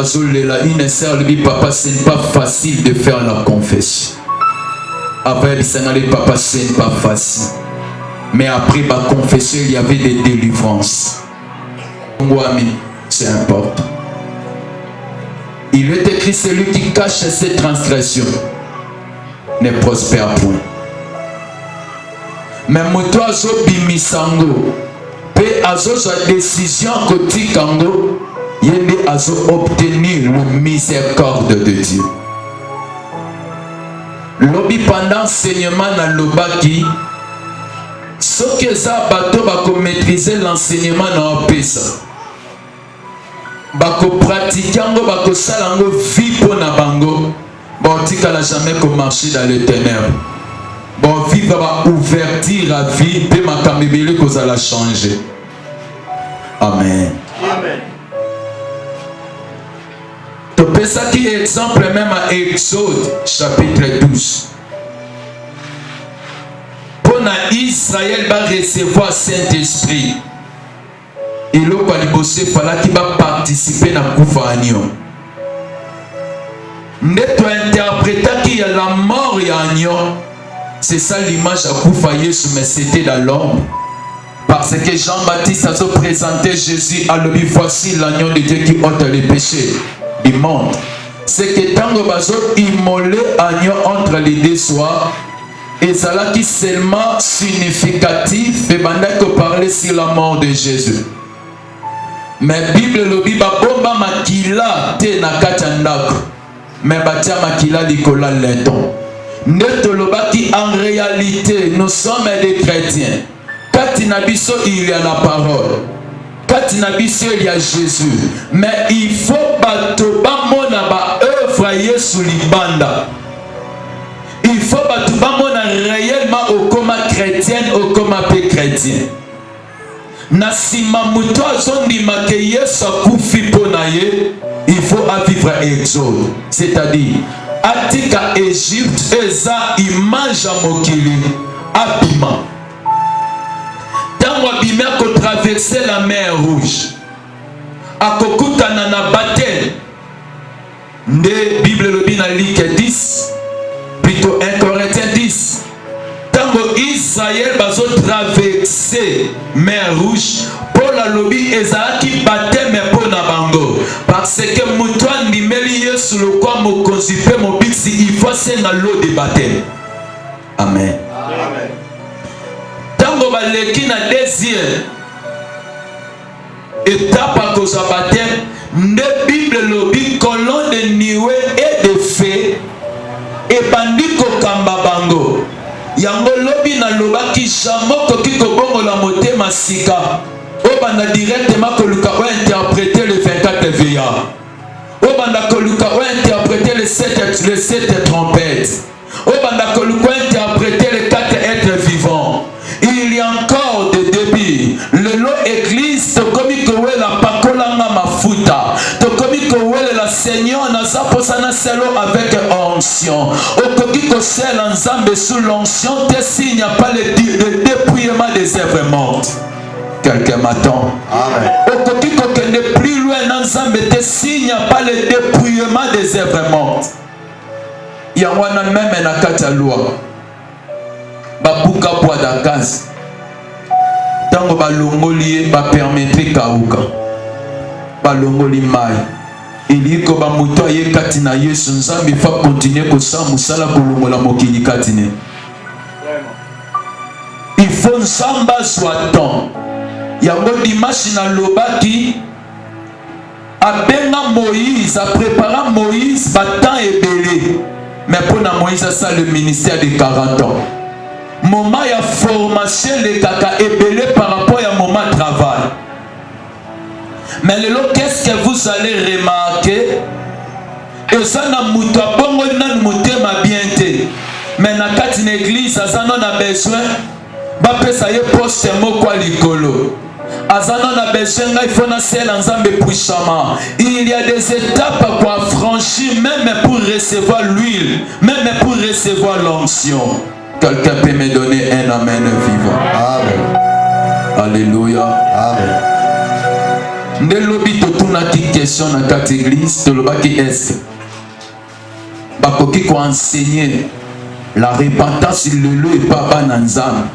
une sœur lui dit papa ce n'est pas facile de faire la confession. Après il papa ce n'est pas facile. Mais après ma confession il y avait des délivrances. C'est important. Il est écrit celui qui cache ses transgressions ne prospère point. Mais moi azo bimisango pe azo sa décision côté kango yende azo obtenir la miséricorde de Dieu. Lobi pendant enseignement na lobaki ce que ça bateau va maîtriser l'enseignement na pesa bako pratiquer ngo bako sala ngo vie pona bango bon tika la jamais qu'on marcher dans les ténèbres. Bon, vivre va ouvertir la vie, et ma camébélé que ça la changer. Amen. Amen. Tu peux ça qui est exemple même à Exode chapitre 12. Pour Israël va recevoir Saint-Esprit. Et là, quand il bosse, il fallait qu'il va participer à la Koufanio. N'est-ce interpréter qu'il y a la mort et l'agneau. C'est ça l'image à Koufa Yesu, mais c'était dans l'ombre. Parce que Jean-Baptiste a présenté Jésus à lui, voici l'agneau de Dieu qui ôte les péchés du monde. C'est que tant que bazo immolé agneau entre les deux soirs, et ça là qui seulement significatif et pendant que parler sur la mort de Jésus. Mais Bible le dit ba bomba makila te na katandako, mais batia makila likola leton. En réalité, nous sommes des chrétiens. Quand il y a la parole. Quand il y a Jésus. Mais il faut battre œuvre Yesu libanda. Il faut battre réellement au coma chrétien, au coma peu chrétien. Nasima muto azondima ke Yesu akufi ponaye. Il faut vivre Exode. C'est-à-dire Atika Égypte eza image à mokili abima. Tango abima ko traverser la mer rouge. Akokutana na batel. Nde Bible le bina Luc 10 plutôt 1 Corinthiens 10. Tango Israël bazo traverser mer rouge. Pour la lobby ezaki batel mais pour na bango. Parce que Moutouan Nimeli Yesu le quoi mo consipe mon bixi il faut c'est dans l'eau de baptême. Amen. Amen. Tango baleki na deuxième étape à cause de baptême, ne Bible lobby colon de niwe et de feu et bandiko kamba bango. Yango lobby na lobaki jamoko kiko bongo la motema sika. Obanda directement koluka ou interpréter les 24 veillards. Obanda koluka ou interpréter les 7 trompettes. Obanda koluka ou interpréter les 4 êtres vivants. Il y a encore des débits. Le lot église, tokomi kowe la pakolanga mafuta. Tokomi kowe la Seigneur naza posana selo avec onction. Okoki ko sel ensemble sous l'onction, te s'il n'y a pas le dépouillement des œuvres mortes. Quelqu'un m'attend. Amen. Au n'est plus loin ensemble, s'il n'y a pas le dépouillement des œuvres mortes. Il y a un même na katalua. Babuka bois d'akaz. Tango balongoli ba permettre kauka. Balongoli mai. Il y a ko ba muto ye katina Yesu nzambi fa continuer ko sa musala kolongola mokili katine. Il faut nsamba soit-on. Yango dimanche na lobaki abenga Moïse, a préparé Moïse battant et belé. Mais pour Moïse ça le ministère de 40 ans. Moment ya formation les kaka et belé par rapport à moment travail. Mais le lot qu'est-ce que vous allez remarquer? Et ça na muta bongo na mutema bienté. Mais na kati na église ça non a besoin ba pesa ye poste moko likolo. Azana na besoin il faut na sel ensemble puissamment. Il y a des étapes pour franchir même pour recevoir l'huile, même pour recevoir l'onction. Quelqu'un peut me donner un amen vivant. Amen. Alléluia. Amen. nde lobi totunaki question na kati église tolobaki est bakoki koenseigner la repentance lelo epa bana nzambe.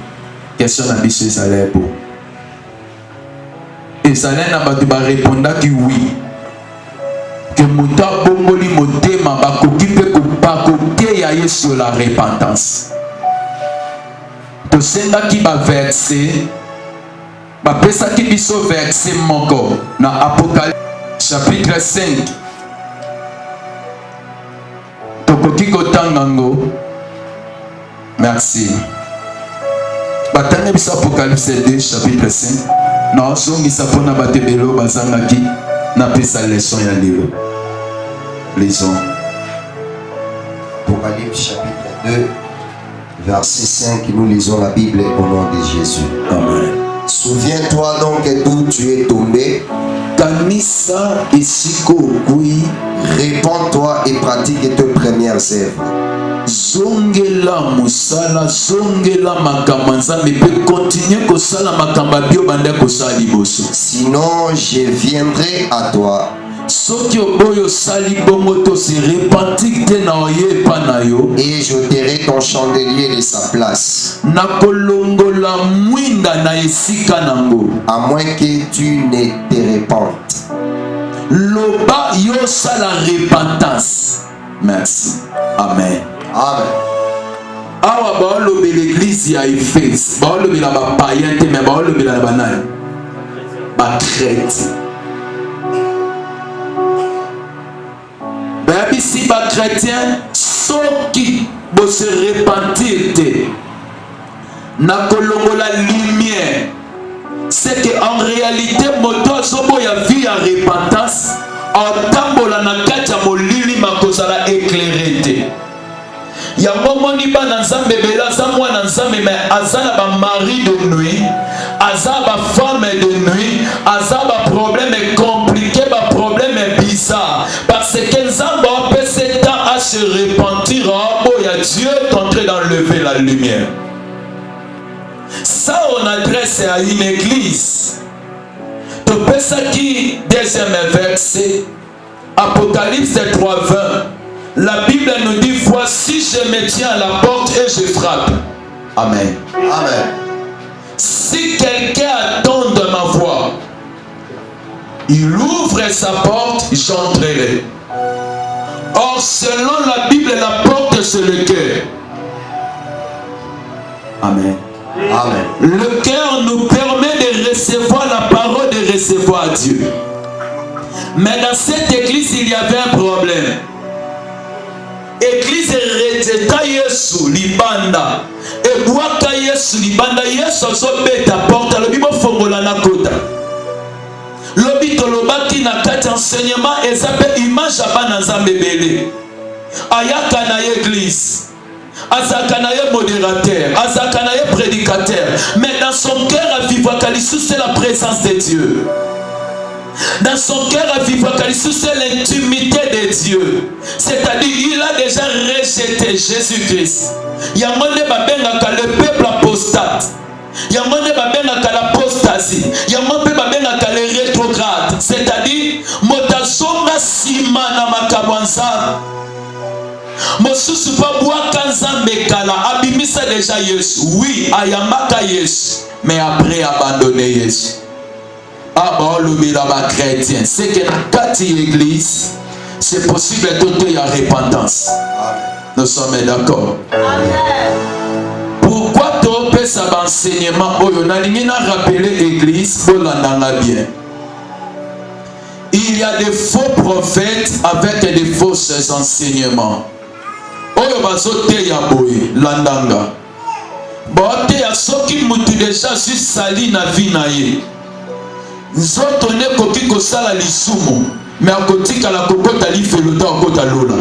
Question na biso ezalaki po ezalaki na bato barépondaki oui que moto abongoli motema bakoki mpe bakoteya ye sur la repentance. Tosengaki baverset bapesaki biso verset moko na Apocalypse chapitre 5 tokoki kotanga ngo. Merci. Batanga biso Apocalypse 2 chapitre 5 na osongisa mpona bato ebelo bazangaki napesa leçon ya lelo. Lisons. Apocalypse chapitre 2 verset 5, nous lisons la Bible au nom de Jésus. Amen. Souviens-toi donc d'où tu es tombé. Kanisa isiko kui. Répands-toi et pratique tes premières œuvres. Zongela musala, zongela makamba nzambe pe continue kosala makamba bio banda kosala liboso. Sinon je viendrai à toi. Soki oboyo sali bongo to se repentir te na oye pa na yo. Et j'ôterai ton chandelier de sa place. Na kolongola mwinda na esika nango. À moins que tu ne te répandes. Loba yo sala repentance. Merci. Amen. Amen. Awa baolobe l'église ya Éphèse, baolobe la ba païen te mais baolobe la banane. Ba chrétien. Babi si ba chrétien soki bo se repentir te na kolongo la lumière. C'est que en réalité moto sobo ya vie ya repentance en tambola na kati ya molili makozala éclairé te. Yango moni bana nzambe bela za mwana nzambe mais aza na ba mari de nuit, aza ba femme de nuit, aza ba problème compliqué, ba problème bizarre parce que nzambe a passé temps à se repentir en haut ya Dieu est en train d'enlever la lumière. Ça on adresse à une église. Tu peux ça qui deuxième verset Apocalypse 3:20. La Bible nous dit voici je me tiens à la porte et je frappe. Amen. Amen. Si quelqu'un attend de ma voix, il ouvre sa porte, j'entrerai. Or selon la Bible, la porte c'est le cœur. Amen. Amen. Le cœur nous permet de recevoir la parole, de recevoir Dieu. Mais dans cette église, il y avait un problème. Église rejeta Yesu libanda. Ebwaka Yesu libanda. Yesu azobeta porte. Lobi bofongola na kota. Lobi tolobaki na kati enseignement ezape image abana nzambe bele. Ayaka na église. Azaka na ye modérateur. Azaka na ye prédicateur. Mais dans son cœur à vivre Kalissu c'est la présence de Dieu. Dans son cœur à vivre Kalissu c'est l'intimité de Dieu. C'est-à-dire il a déjà rejeté Jésus-Christ. Yamone babengaka le peuple apostate. Yamone babengaka l'apostasie. Yamone babengaka le rétrograde. C'est-à-dire motasonga sima na makabwanza. Mosusu pa bwaka nzambe kala abimisa déjà Yesu. Oui, ayamaka Yesu, mais après abandonner Yesu. Ah bah le ba chrétien, c'est que dans quatre églises, c'est possible qu'il y ait repentance. Nous sommes d'accord. Pourquoi tu peux ça enseignement oh on a rien à rappeler l'église pour l'andanga bien. Il y a des faux prophètes avec des faux enseignements. Oyo bazote ya boye landanga. Bote ya soki mutu déjà si sali na vie na ye. Nzoto ne koki kosala lisumu mais akotika la kokota lifelota okota lola.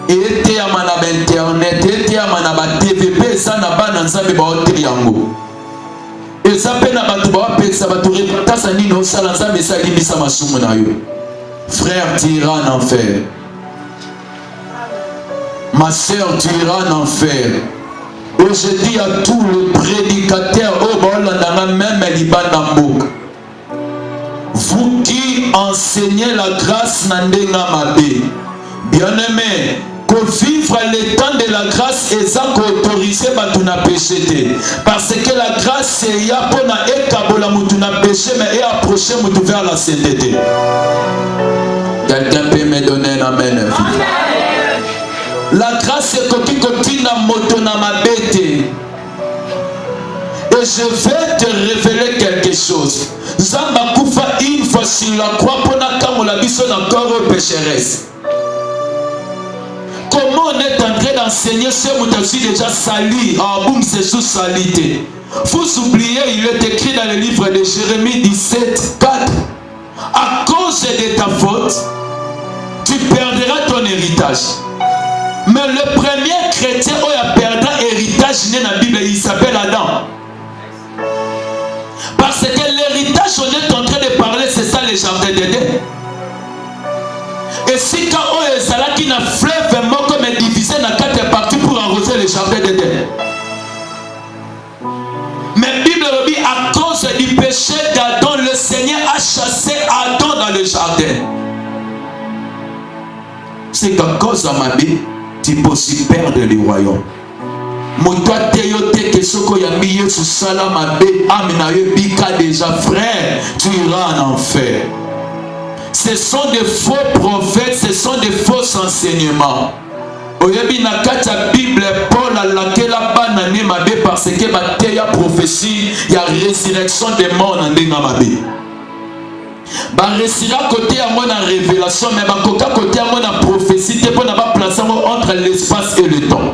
Ete ya mana ba internet, ete ya mana ba TVP ça na bana nzambe ba hotel yango. Eza pe na batu ba pesa batu repentance nini osala nzambe sa limisa masumu na yo. Frère, tu iras en enfer. Ma soeur, tu iras en enfer. Et je dis à tous les prédicateurs, même Libandambouk, vous qui enseignez la grâce Nandenga Mabé, bien-aimé, pour vivre le temps de la grâce et ça qu'autoriser Batuna péché. Parce que la grâce c'est ya pour na ekabola mutuna péché mais et approcher mutu vers la sainteté. Quelqu'un peut me donner un amen. La grâce c'est que tu continues à motona mabete. Et je vais te révéler quelque chose. Zamba Koufa une fois sur la croix pour na kamola biso na corps pécheresse. Comment on est en train d'enseigner ce moutachi déjà sali? Ah boum, c'est sous salité. Vous oubliez, il est écrit dans le livre de Jérémie 17, 4. À cause de ta faute, tu perdras ton héritage. Mais le premier chrétien où il perdra héritage dans la Bible, il s'appelle Adam. Parce que l'héritage, on est en train de parler, c'est ça le jardin d'Éden. Et si quand on est là qui n'a fleuve moko mais divisé dans 4 parties pour arroser le jardin d'Éden. Mais la Bible dit à cause du péché d'Adam, le Seigneur a chassé Adam dans le jardin. C'est qu'à cause de ma vie, tu peux aussi perdre le royaume. Moto teyote que soko ya miye sous salama be amina bika déjà frère, tu iras en enfer. Ce sont des faux prophètes, ce sont des faux enseignements. Oyebi na kati ya Bible Paul a lakela banane mabe parce que bateya prophétie ya résurrection des morts na ndenga mabe. Ba resira côté ya moi na révélation mais ba koka côté ya moi na prophétie te pour na ba placer entre l'espace et le temps.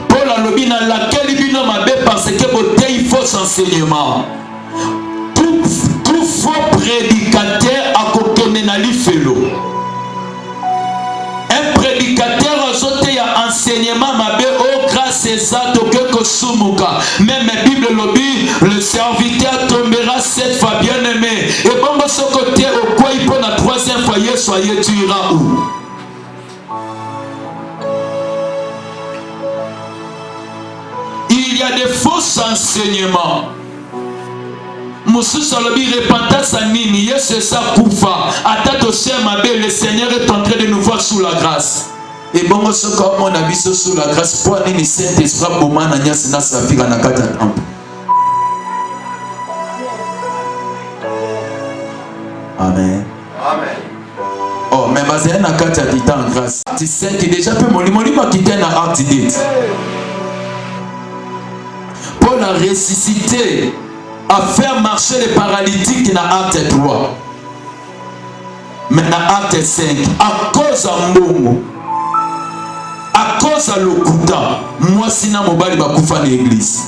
Paul a lobi na lakeli bino mabe parce que boteyi faux enseignement. Tout faux prédicateur a kokene na lifelo. Un prédicateur azote ya enseignement mabe oh grâce et ça toke kosumuka. Même la Bible lobi le serviteur tombera 7 fois bien aimé. Et bon ce côté au quoi il prend la 3e fois soyez tu iras où? Il y a des faux enseignements. Moussou Salobi repentance à Nini, c'est ça Koufa. Attends au ciel, ma belle, le Seigneur est en train de nous voir sous la grâce. Et bon, ce qu'on mon avis sous la grâce, pour Nini Saint-Esprit, pour moi, Nania, c'est sa fille, en a 4 ans. Amen. Amen. Oh, mais basé na 4 ans en grâce. Tu sais qui déjà peut m'a quitté dans acte date. Paul a ressuscité. À faire marcher les paralytiques dans acte 3. Mais dans acte 5, à cause de Mbongo, à cause de l'Okuta, moi sina mobali bakufa na l'église.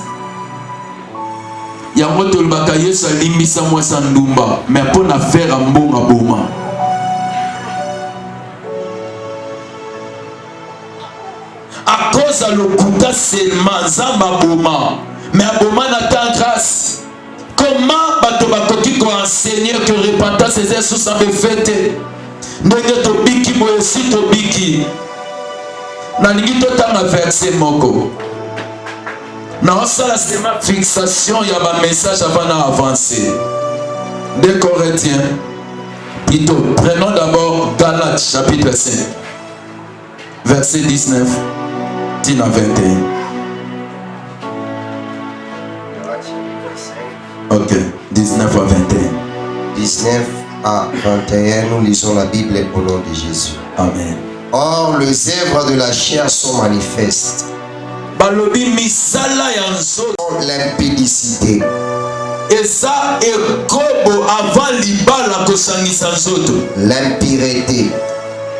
Yango tolbaka Yesu alimbisa moi sandumba, mais pour na faire Mbongo boma. À cause de l'Okuta seulement, Zamba boma, mais boma n'attend grâce. Comment bato bakoki ko enseigner que repentance c'est sous sa fête ndenge to biki boye si to biki na lingi to tanga verset moko na osala sema fixation ya ba message avant d'avancer. 2 Corinthiens plutôt prenons d'abord Galates chapitre 5 verset 19 à 21. Ok, 19 à 21. 19 à 21, nous lisons la Bible au nom de Jésus. Amen. Or, les œuvres de la chair sont manifestes. L'impudicité. Et ça est comme avant l'ibala que sangisa nzoto. L'impureté.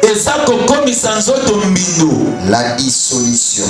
Et ça comme nzoto mbindo. La dissolution.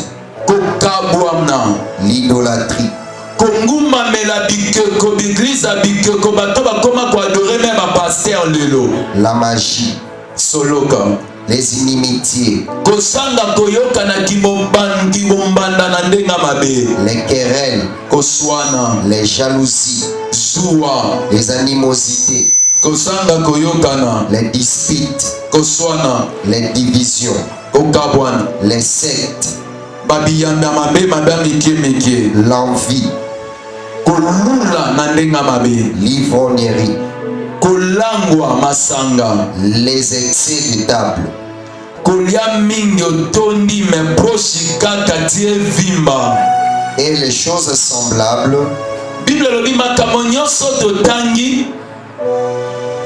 Kokabwamna. L'idolâtrie. Konguma mela bikeko l'église a bikeko bato bakoma ko adorer même ba pasteur lelo. La magie. Soloka. Les inimitiés. Kosanga koyoka na kibombanda na ndenga mabe. Les querelles. Koswana. Les jalousies. Zoua. Les animosités. Kosanga koyokana. Les disputes. Koswana. Les divisions. Kokabwana. Les sectes. babiyanda mabe madame mike l'envie, kolula na ndenga mabe, l'ivrognerie, kolangwa masanga, les excès de table, kolia mingi otondi me proche kaka tie vimba et les choses semblables. Bible lobi makambo nyonso totangi.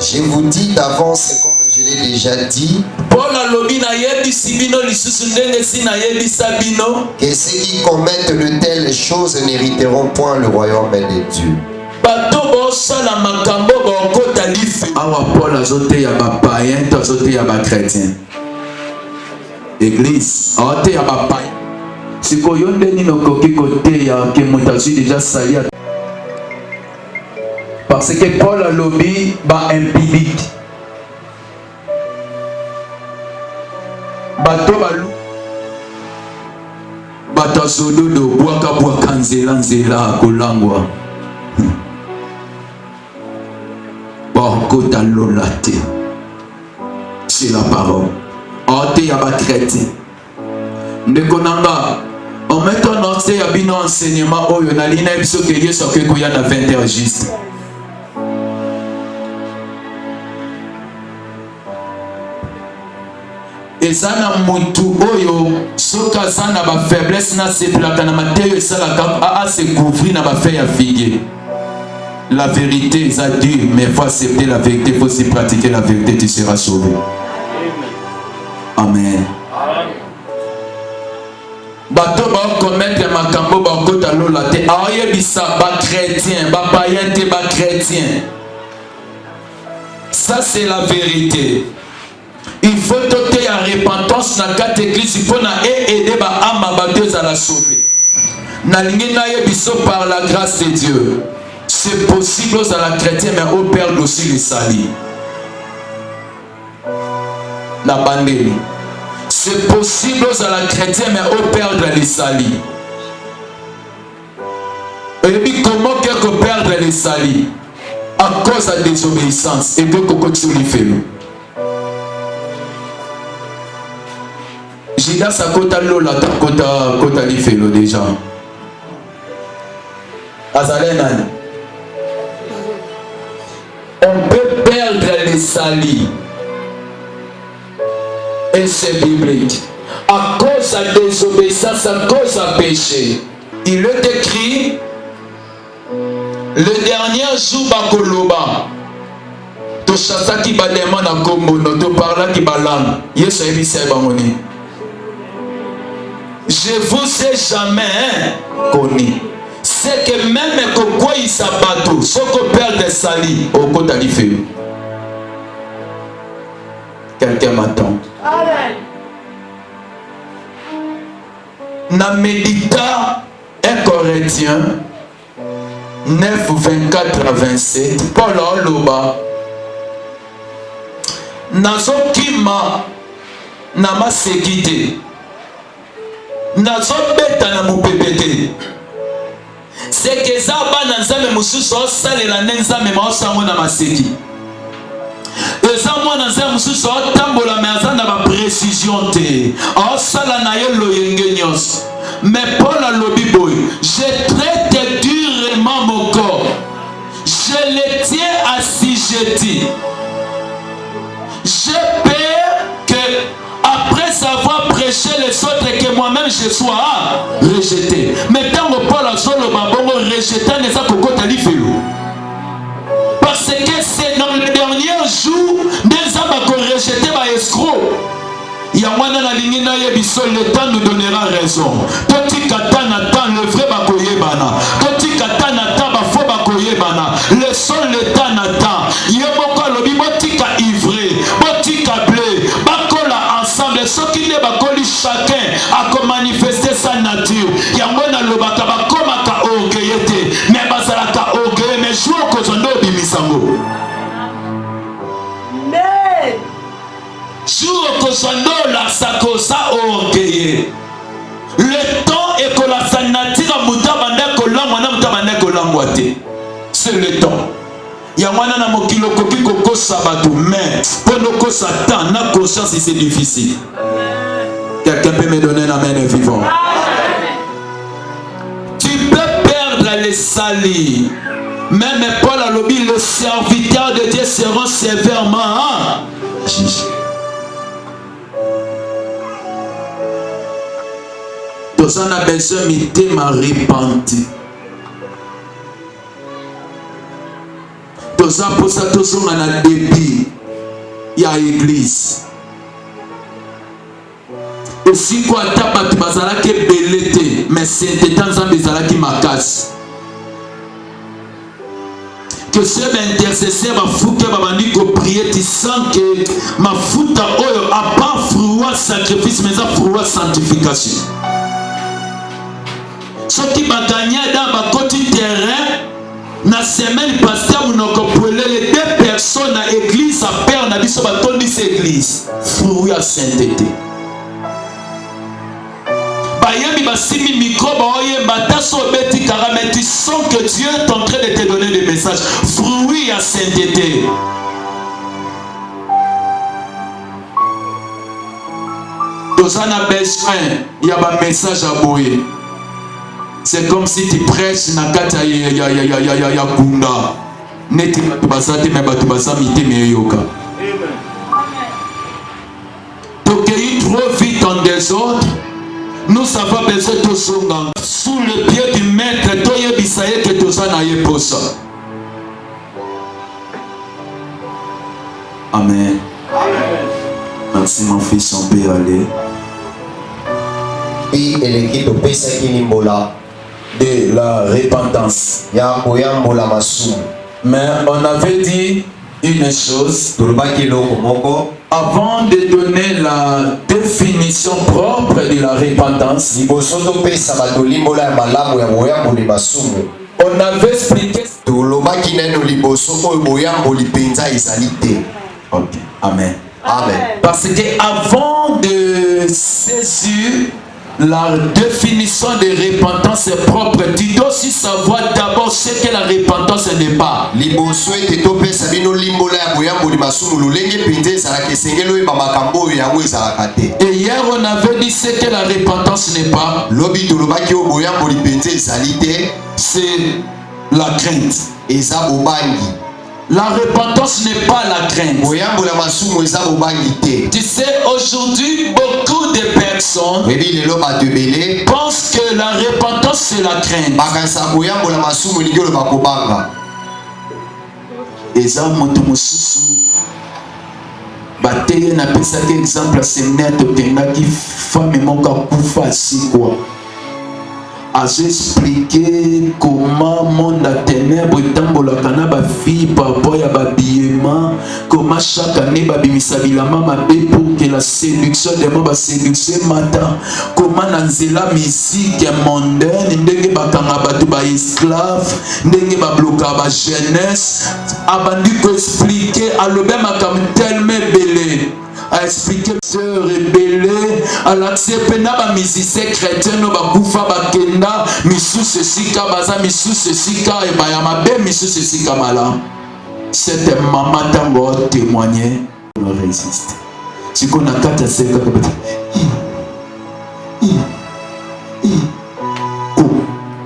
Je vous dis d'avance, comme je l'ai déjà dit, que ceux qui commettent de telles choses n'hériteront point le royaume de Dieu. Awa Paul azote ya ba païen, azote ya ba chrétien. Église, azote ya ba païen. Siko yonde ni nokoki kote ya ke mutazu déjà sali. Parce que Paul a lobby ba impidique. Bato balu. Bato sododo bwaka nzela kolangwa. Kota lolate. C'est la parole. Ate ya ba chrétien. Ndekonanga. En mettant notre ya bino enseignement oyo na lina biso ke Yesu akoya na 20h juste. Ezana mutu oyo soka sana ba faiblesse na sepelaka na mateyo esalaka a se couvrir na ba fait ya figue. La vérité est dure, mais il faut accepter la vérité, il faut aussi pratiquer la vérité, tu seras sauvé. Amen. Bato ba commettre makambo ba kota lola te aye bisa ba chrétien, ba païen te ba chrétien. Ça c'est la vérité. Il faut doter à repentance dans quatre églises pour na aider ba amba ba deux à la sauver. Na lingi na ye biso par la grâce de Dieu. C'est possible aux la chrétienne, mais au père aussi les salis. La bandée. C'est possible aux la chrétienne, mais au perdre les salis. Et puis comment quelque perdre les salis? À cause de la désobéissance. Et que Coco Tsuli fait. Jida sa kota lola ta kota li fait déjà. Azalena. On peut perdre les salis. Et c'est biblique. À cause de la désobéissance, à cause du péché. Il est écrit, le dernier jour, Bakoloba, to chassa qui va demander à Kombono, to parla qui va langue. Yes, I be bangoni. Je vous ai jamais connu. C'est que même quoi il s'abattu, ce qu'on perd des salis, au côté de l'ifeu. Quelqu'un m'attend. Na médita 1 Corinthiens 9, 24 à 27. Paul Oloba. Nazokima nama sekite. Nazobeta na mupepete. C'est que ça va dans un mususu salela nenzame maosango na maseki. Eza mwana nzambe mususu atambola mais aza na ba précision te. Asala na ye loyenge nyonso. Mais Paul alobi boy, je traite durement mon corps. Je le tiens assujetti. J'ai peur que après avoir prêché les autres que moi-même je sois rejeté. Mais tant que Paul a solo babongo rejeté les akokota lifelo. Parce que c'est dans le dernier jour des hommes qui ont rejeté par escroc. Il y a moins dans la ligne le temps nous donnera raison. Toti katana tan le vrai bakoye bana. Toti katana tan ba faux bakoye bana. Le sol le temps n'attend. Yemoko lobi botika ivré, botika blé, bakola ensemble. Ce qui ne bakoli chacun a manifesté sa nature. Yamona lobaka bakoma ka orgueillete, mais bazala ka orgueil mais jour ko zondo bimisango. Jour que son dos la sakosa orgueillé. Le temps est que la sanatira mutabanda kolangwa mutabanda kolangwate. C'est le temps. Yamana na mokilo koki koko sabatu mais pour ko satan na conscience c'est difficile. Quelqu'un peut me donner un amen vivant. les salis. Même Paul a lobby, le serviteur de Dieu sera sévèrement jugé. Tous on a besoin de ma repenti. Tous on pour ça tous on a débit. Il y a l'église. Et si quoi tape tu bazala que belete, mais c'est temps en bezala qui m'acasse. Que ce intercesseur va foutre va venir ko prier tu sens que ma fouta oyo a pas fruit sacrifice mais a fruit sanctification. Ce qui va gagner dans ma côté terrain na semaine pasteur monoko brûler les deux personnes à église à père na biso ba tondi cette église fruit à sainteté. Bayemi basimi micro baoye bataso beti karame tu sens que Dieu est en train de te donner des messages fruit à sainteté. Tous on a besoin il y a un message à boyer. C'est comme si tu prêches na kata ya kunda. Neti basate me batu basamite me yoka. Amen. Tokeyi trop vite en désordre. Nous savons besoin de songa sous le pied du maître. Toye bisaye que tout ça na yeposa. Amen. Amen. Merci mon fils, on peut aller. Et l'équipe de Pesaki Nimbola. De la repentance. Mais on avait dit une chose. Avant de donner la définition propre de la repentance, on avait expliqué. Ok. Amen. Amen. Parce que avant de saisir la définition de repentance est propre. Tu dois aussi savoir d'abord ce que la repentance n'est pas. Et hier on avait dit ce que la repentance n'est pas. C'est la crainte. La repentance n'est pas la crainte. Tu sais, aujourd'hui, beaucoup de personnes pensent que la repentance c'est la crainte. Et ça, bateye na pesa que exemple c'est net qui femme et mon kakufa si quoi. A expliqué comment monde à ténèbres tambola kana ba fille papa ya ba biema comment chaque année ba bimisa bilama mabe pour que la séduction de moi ba séduction matin comment nanzela musique mondaine ndenge ba kanga ba ba esclave ndenge ba bloquer ba jeunesse abandi ko expliquer alobe makam tellement belé a expliqué sœur rebelle à l'accepter na ba musicien chrétien no ba kufa ba kenda misu sika baza misu sika e ba ya mabe misu sika mala. Cette maman tango témoigner on résiste si qu'on a kata seka ko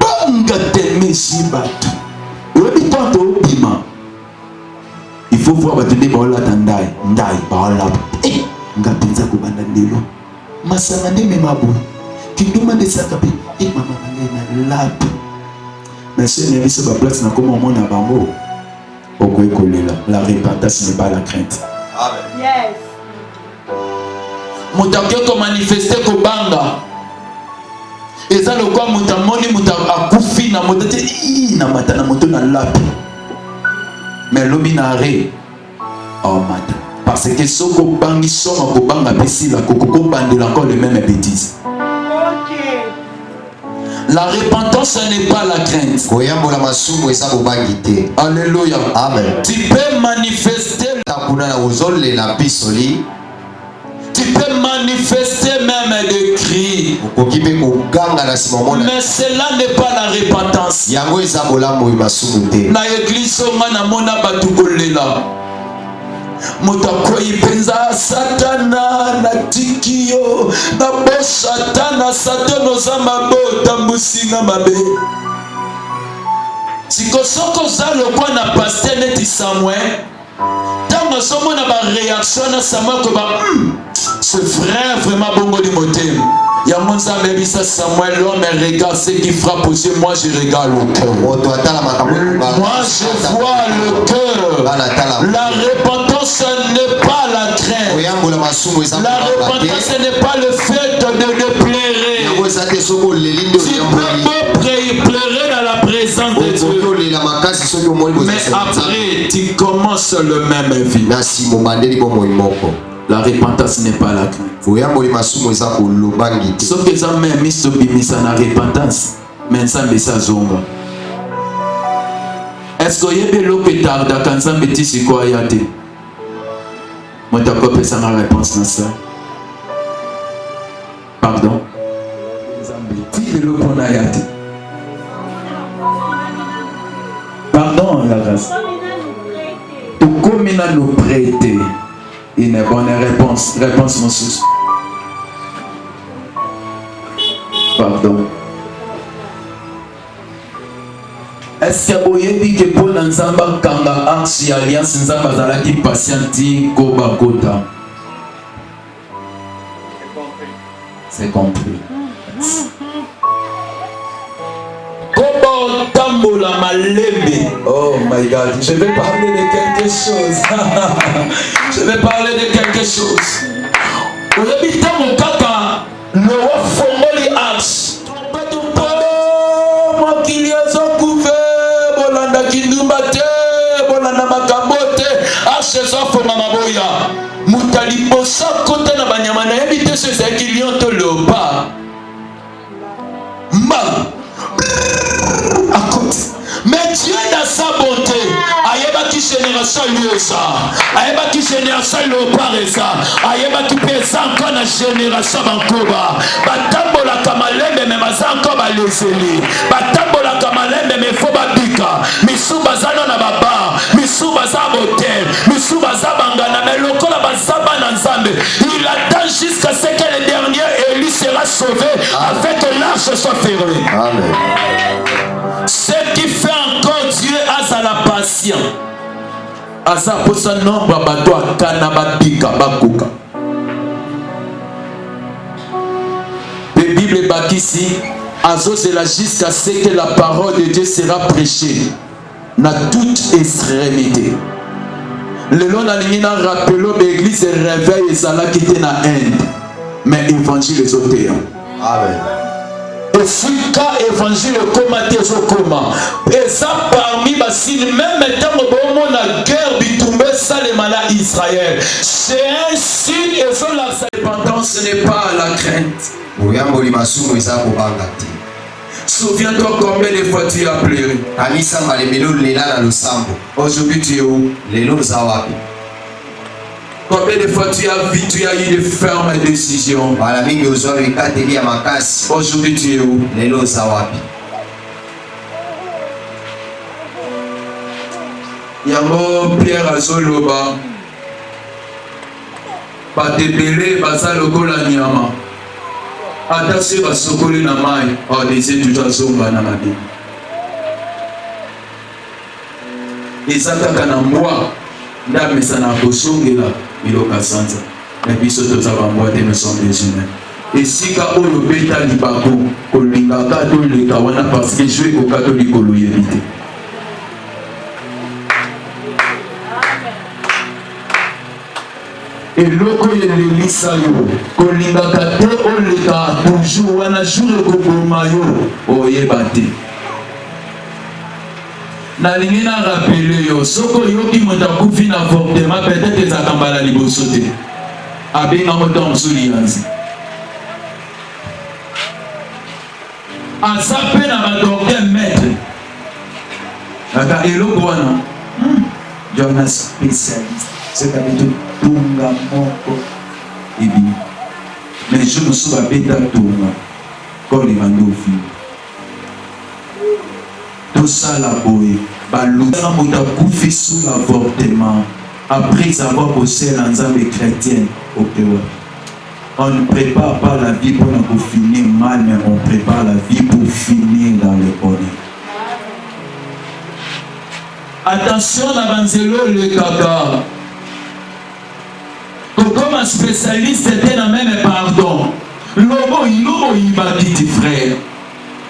banga teme si batu obi tonto bima. Il faut voir batende baola tandai ndai baola ngapenza kubanda ndelo masanga ndeme mabu kinduma de sakapi mama ngai na lapi mais c'est ne vise ba place na comment on a bango oko ekolela. La repentance n'est pas la crainte. Amen. Yes. Mutake ko manifester ko banga eza lokwa mutamoni mutakufi na motate na mata na moto na lapi. Mais l'obinare, oh madame, parce que ce qu'on bangi sort en banga pessi la coco bandit encore les mêmes bêtises. La repentance n'est pas la crainte. Alléluia. Amen. Tu peux manifester tu peux manifester même des cris. Mais cela n'est pas la repentance. Na église on a mona batukolela. Motakoyi penza satana na tikio na bo satana satano zamba bo tambusinga mabe. Sikosoko za lokwa na pasteur neti Samuel. Tant somo na ba réaction na Samuel ko ba ce frère vraiment bongo di motem. Ya monza bebisa Samuel l'homme regarde ce qui frappe aux yeux, moi je regarde le cœur. Moi je vois le cœur. La repentance n'est pas la crainte. La repentance n'est pas le fait de pleurer. Tu peux pleurer dans la présence de Dieu. Mais après, tu commences le même vie. La repentance n'est pas la crainte. Sauf que ça même mis la repentance. Mais ça me ça zonga. Est-ce que y a l'eau que tarda quand ça me dit c'est quoi y a été? Moi t'as pas pensé la réponse dans ça. Pardon. Qui est l'eau qu'on a y a été? Pardon la grâce. Tout comme il a nous prêté. Une bonne réponse. Réponse, mon sous. Pardon. Est-ce que vous avez dit que pour l'ensemble, quand la anse et alliance, nous avons dit patienti, koba kota. C'est compris. Koba tambola malembe. Oh my God, je vais parler de quelque chose. Je vais parler de quelque chose. Vous habitez mon kaka, le roi Fongoli Axe. Moi qui les ai couverts, Bolanda Kindumbate, Bolanda Makabote, Axe Zafoma Maboya. Moutali Bossa, Kota na Banyamana, habitez ceux qui lui ont le léopard. À côté. Mais Dieu dans sa bonté, ayeba qui génération lui ça, ayeba qui génération le pare ça, ayeba qui pesa encore na génération bankoba, batambola kamalembe mais bazanko balezeli, batambola kamalembe mais faut babika, misu bazana na baba, misu baza botel, misu baza bangana mais lokola bazaba na nzambe, il attend jusqu'à ce que le dernier élu sera sauvé afin que l'arche soit fermée. Amen. Ce qui fait encore Dieu a la patience. Asa pour sa nombre bateau à Kanaba Bika Bakuka. La Bible est ici. Azo c'est là jusqu'à ce que la parole de Dieu sera prêchée dans toute extrémité. Le long de la ligne n'a rappelé l'église réveille et ça là qui était dans Inde. Mais évangile les autres. Amen. Et si quand évangile commenté au comment et ça parmi si même temps au moment la guerre bitumbe ça les malades Israël c'est un signe et ça la repentance ce n'est pas la crainte. Souviens-toi combien de fois tu as pleuré. Aujourd'hui tu es où? Combien de fois tu as vu, tu as eu de fermes décisions. Aujourd'hui tu es où? Yango Pierre Azoloba batebele baza lokola nyama ata se basokoli na mai odese toujours azonga na mabe eza kaka na mbwa ndamesa na kosongela biloka sanza na biso toza bambwa te nous sommes des humains esika oyo beta libako kolingaka toleka wana parce que jeu ekoka tolikolo yebi te. Et loko yelelisa yo kolingaka te oleka toujours wana jour ekoboma yo oyeba te. Nalingi na rappele yo soko yoki moto akufi na avortement peut-être ezaka mbala liboso te abenga moto mosuli yanzi aza mpe na badokter maître aka eloko wana jona spécialiste c'est-à-dire tunga moko ebi mais je me suis abeta tunga comme les bandofi tout ça la boye baluka moto akufi sous l'avortement après avoir bossé l'ensemble chrétien au Pérou. On ne prépare pas la vie pour finir mal, mais on prépare la vie pour finir dans le bonheur. Attention à Banzelo le caca. Comme un spécialiste était dans même pardon. Lobo il va dire frère.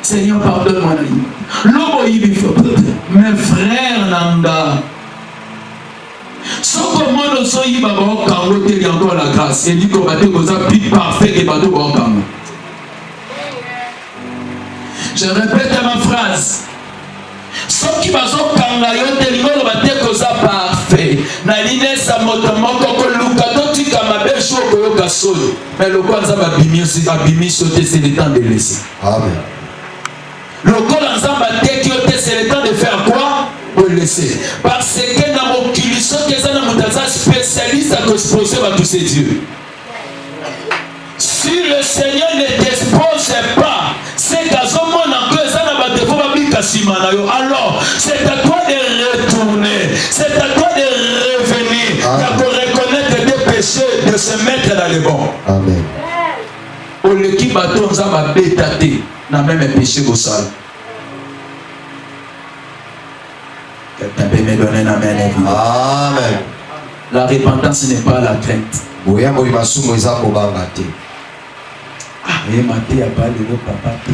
Seigneur pardonne-moi. Lobo il mes frères nanda. Ce comment nous sommes iba kango te encore la grâce. Et dit qu'on va te causer plus parfait que bateau kango. Je répète ma phrase. Ce qui va se kanga yo te lingolo va te causer parfait. Na linesa moto moko ko luka to tika mabe shoko yo kasolo. Mais le kwanza ba bimi sauter c'est le temps de laisser. Amen. Le kwanza te ki c'est le temps de faire quoi? De laisser. Parce que dans mon kiliso que ça na mutaza spécialiste à exposer à tous ces dieux. Si le Seigneur ne dispose pas, c'est qu'à ce moment alors c'est à toi de retourner, c'est à toi de revenir, de reconnaître tes péchés, de se mettre dans les bons. Amen. Au l'équipe bateau nous a bétaté dans même péché au sol. Quelqu'un peut me donner un amen. Amen. La repentance n'est pas la crainte. Oui, moi il m'a soumis ça pour bagater. Ah, et maté a pas de l'eau papa qui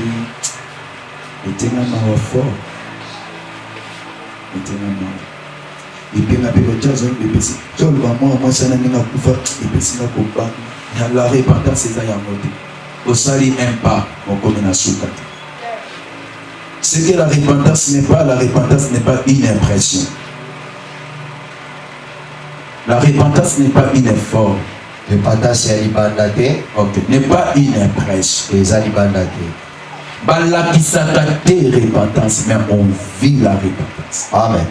était un mauvais fort. Était un mauvais. Et puis on a pu le dire aux bébés. Tout le monde moi ça n'a pas couvert. Et puis c'est là qu'on parle. La repentance c'est ça y a monté. Au sali un pas on commence à souffrir. C'est que la repentance n'est pas une impression. La repentance n'est pas une effort. Repentance c'est libandate. Ok. N'est pas une impression. Les alibandate. Balakisaka te repentance, mais on vit la repentance. Amen.